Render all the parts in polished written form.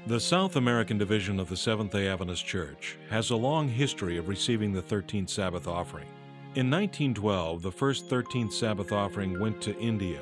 The South American division of the Seventh-day Adventist Church has a long history of receiving the 13th Sabbath offering. In 1912, the first 13th Sabbath offering went to India.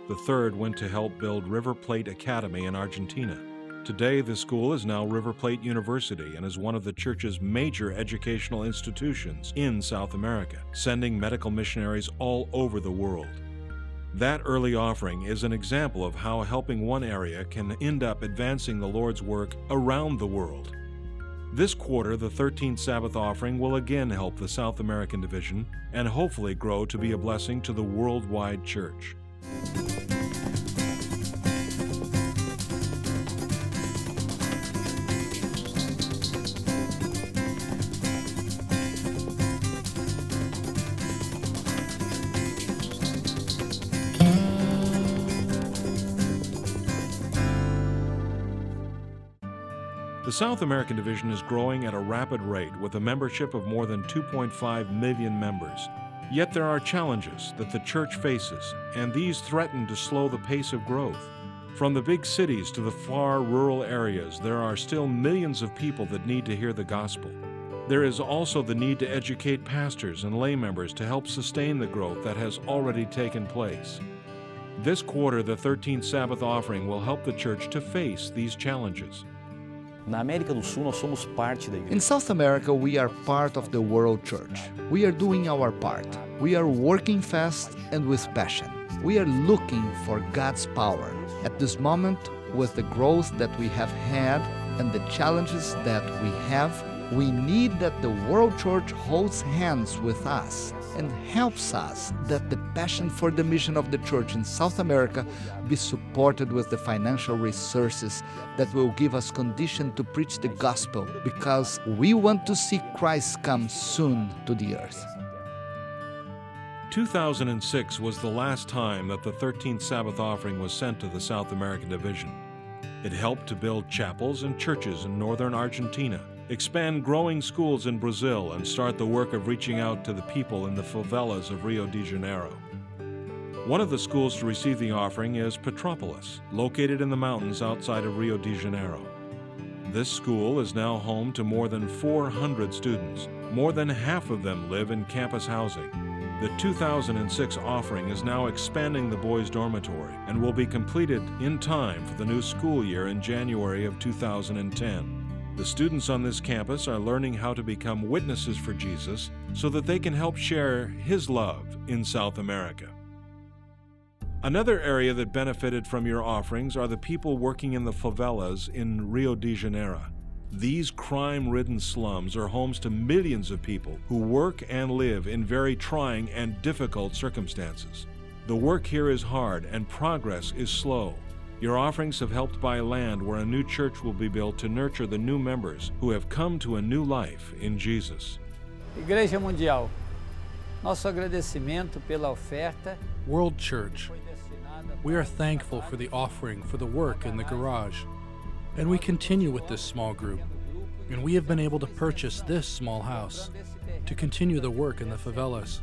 The third went to help build River Plate Academy in Argentina. Today, the school is now River Plate University and is one of the church's major educational institutions in South America, sending medical missionaries all over the world. That early offering is an example of how helping one area can end up advancing the Lord's work around the world. This quarter, the 13th Sabbath offering will again help the South American division and hopefully grow to be a blessing to the worldwide church. The South American division is growing at a rapid rate with a membership of more than 2.5 million members. Yet there are challenges that the church faces, and these threaten to slow the pace of growth. From the big cities to the far rural areas, there are still millions of people that need to hear the gospel. There is also the need to educate pastors and lay members to help sustain the growth that has already taken place. This quarter, the 13th Sabbath offering will help the church to face these challenges. Na América do Sul, nós somos parte da igreja. In South America, we are part of the world church. We are doing our part. We are working fast and with passion. We are looking for God's power. At this moment, with the growth that we have had and the challenges that we have, we need that the world church holds hands with us and helps us that the passion for the mission of the church in South America be supported with the financial resources that will give us condition to preach the gospel, because we want to see Christ come soon to the earth. 2006 was the last time that the 13th Sabbath offering was sent to the South American division. It helped to build chapels and churches in northern Argentina, expand growing schools in Brazil, and start the work of reaching out to the people in the favelas of Rio de Janeiro. One of the schools to receive the offering is Petrópolis, located in the mountains outside of Rio de Janeiro. This school is now home to more than 400 students. More than half of them live in campus housing. The 2006 offering is now expanding the boys' dormitory and will be completed in time for the new school year in January of 2010. The students on this campus are learning how to become witnesses for Jesus so that they can help share His love in South America. Another area that benefited from your offerings are the people working in the favelas in Rio de Janeiro. These crime-ridden slums are homes to millions of people who work and live in very trying and difficult circumstances. The work here is hard and progress is slow. Your offerings have helped buy land where a new church will be built to nurture the new members who have come to a new life in Jesus. Igreja Mundial, nosso agradecimento pela oferta. World Church, we are thankful for the offering for the work in the garage. And we continue with this small group. And we have been able to purchase this small house to continue the work in the favelas.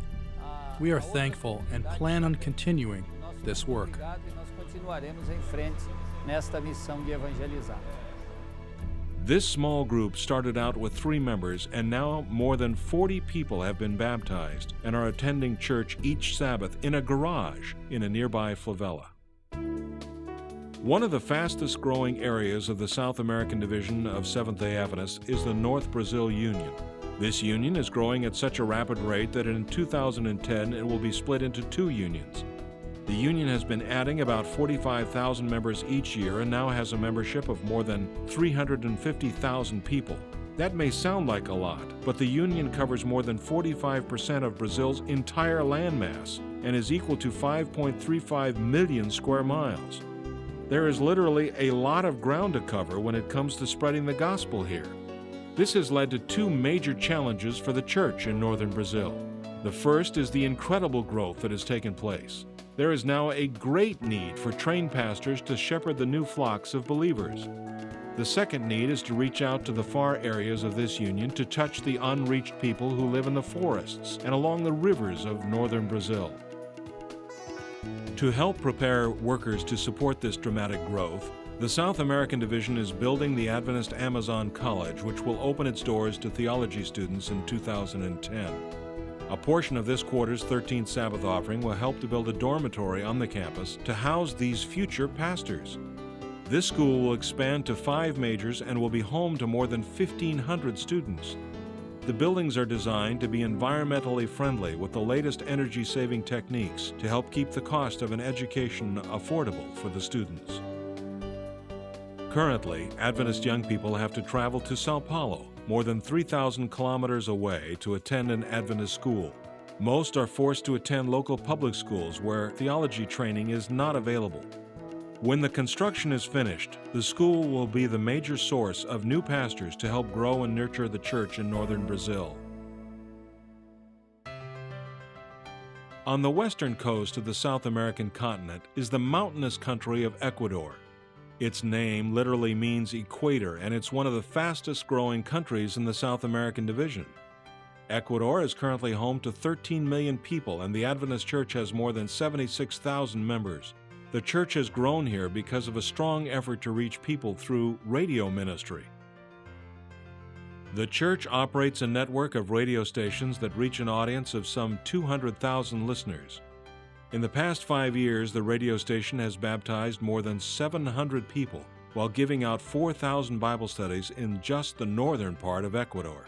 We are thankful and plan on continuing this work. Continuaremos em frente nesta missão de evangelizar. This small group started out with 3 members, and now more than 40 people have been baptized and are attending church each Sabbath in a garage in a nearby favela. One of the fastest growing areas of the South American division of Seventh-day Adventists is the North Brazil Union. This union is growing at such a rapid rate that in 2010 it will be split into 2 unions. The union has been adding about 45,000 members each year and now has a membership of more than 350,000 people. That may sound like a lot, but the union covers more than 45% of Brazil's entire landmass and is equal to 5.35 million square miles. There is literally a lot of ground to cover when it comes to spreading the gospel here. This has led to 2 major challenges for the church in northern Brazil. The first is the incredible growth that has taken place. There is now a great need for trained pastors to shepherd the new flocks of believers. The second need is to reach out to the far areas of this union to touch the unreached people who live in the forests and along the rivers of northern Brazil. To help prepare workers to support this dramatic growth, The South American Division is building the Adventist Amazon College, which will open its doors to theology students in 2010. A portion of this quarter's 13th Sabbath offering will help to build a dormitory on the campus to house these future pastors. This school will expand to 5 majors and will be home to more than 1,500 students. The buildings are designed to be environmentally friendly with the latest energy-saving techniques to help keep the cost of an education affordable for the students. Currently, Adventist young people have to travel to Sao Paulo, more than 3,000 kilometers away, to attend an Adventist school. Most are forced to attend local public schools where theology training is not available. When the construction is finished, the school will be the major source of new pastors to help grow and nurture the church in northern Brazil. On the western coast of the South American continent is the mountainous country of Ecuador. Its name literally means equator, and it's one of the fastest growing countries in the South American Division. Ecuador is currently home to 13 million people, and the Adventist Church has more than 76,000 members. The church has grown here because of a strong effort to reach people through radio ministry. The church operates a network of radio stations that reach an audience of some 200,000 listeners. In the past 5 years, the radio station has baptized more than 700 people while giving out 4,000 Bible studies in just the northern part of Ecuador.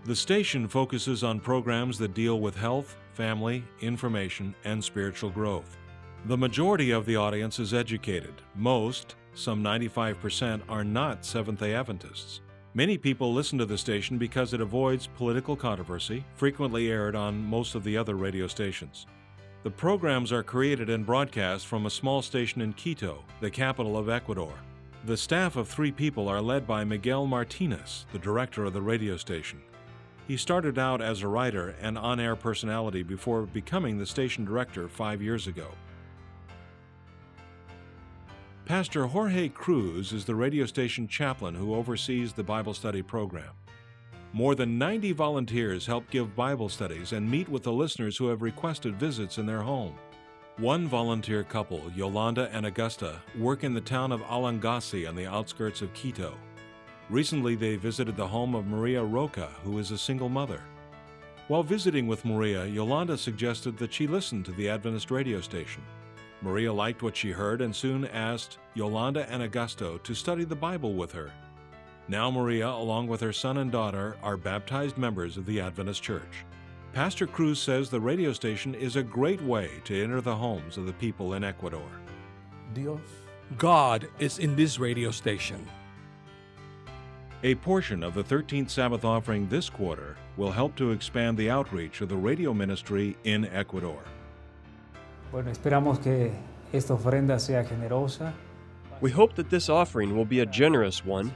The station focuses on programs that deal with health, family, information, and spiritual growth. The majority of the audience is educated. Most, some 95%, are not Seventh-day Adventists. Many people listen to the station because it avoids political controversy, frequently aired on most of the other radio stations. The programs are created and broadcast from a small station in Quito, the capital of Ecuador. The staff of 3 people are led by Miguel Martinez, the director of the radio station. He started out as a writer and on-air personality before becoming the station director 5 years ago. Pastor Jorge Cruz is the radio station chaplain who oversees the Bible study program. More than 90 volunteers help give Bible studies and meet with the listeners who have requested visits in their home. One volunteer couple, Yolanda and Augusta, work in the town of Alangasi on the outskirts of Quito. Recently, they visited the home of Maria Roca, who is a single mother. While visiting with Maria, Yolanda suggested that she listen to the Adventist radio station. Maria liked what she heard and soon asked Yolanda and Augusto to study the Bible with her. Now Maria, along with her son and daughter, are baptized members of the Adventist Church. Pastor Cruz says the radio station is a great way to enter the homes of the people in Ecuador. God is in this radio station. A portion of the 13th Sabbath offering this quarter will help to expand the outreach of the radio ministry in Ecuador. Bueno, esperamos que esta ofrenda sea generosa. We hope that this offering will be a generous one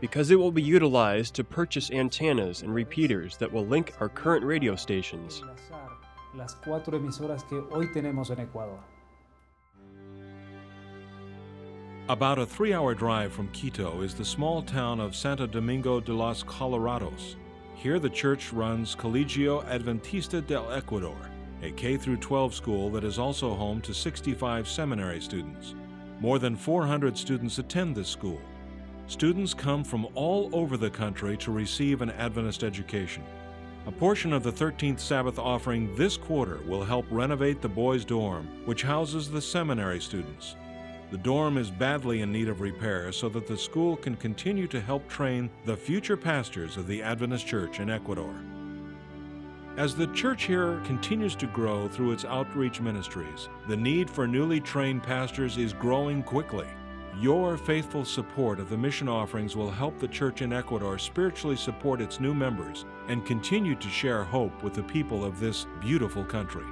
because it will be utilized to purchase antennas and repeaters that will link our current radio stations. Las 4 emisoras que hoy tenemos en Ecuador. About a 3-hour drive from Quito is the small town of Santo Domingo de los Colorados. Here the church runs Colegio Adventista del Ecuador, a K-12 school that is also home to 65 seminary students. More than 400 students attend this school. Students come from all over the country to receive an Adventist education. A portion of the 13th Sabbath offering this quarter will help renovate the boys' dorm, which houses the seminary students. The dorm is badly in need of repair so that the school can continue to help train the future pastors of the Adventist Church in Ecuador. As the church here continues to grow through its outreach ministries, the need for newly trained pastors is growing quickly. Your faithful support of the mission offerings will help the church in Ecuador spiritually support its new members and continue to share hope with the people of this beautiful country.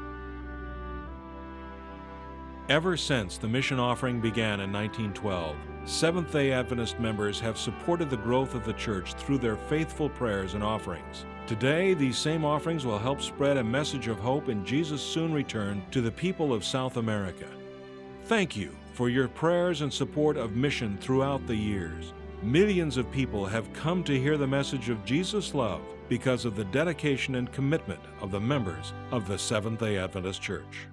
Ever since the mission offering began in 1912, Seventh-day Adventist members have supported the growth of the church through their faithful prayers and offerings. Today, these same offerings will help spread a message of hope in Jesus' soon return to the people of South America. Thank you for your prayers and support of mission throughout the years. Millions of people have come to hear the message of Jesus' love because of the dedication and commitment of the members of the Seventh-day Adventist Church.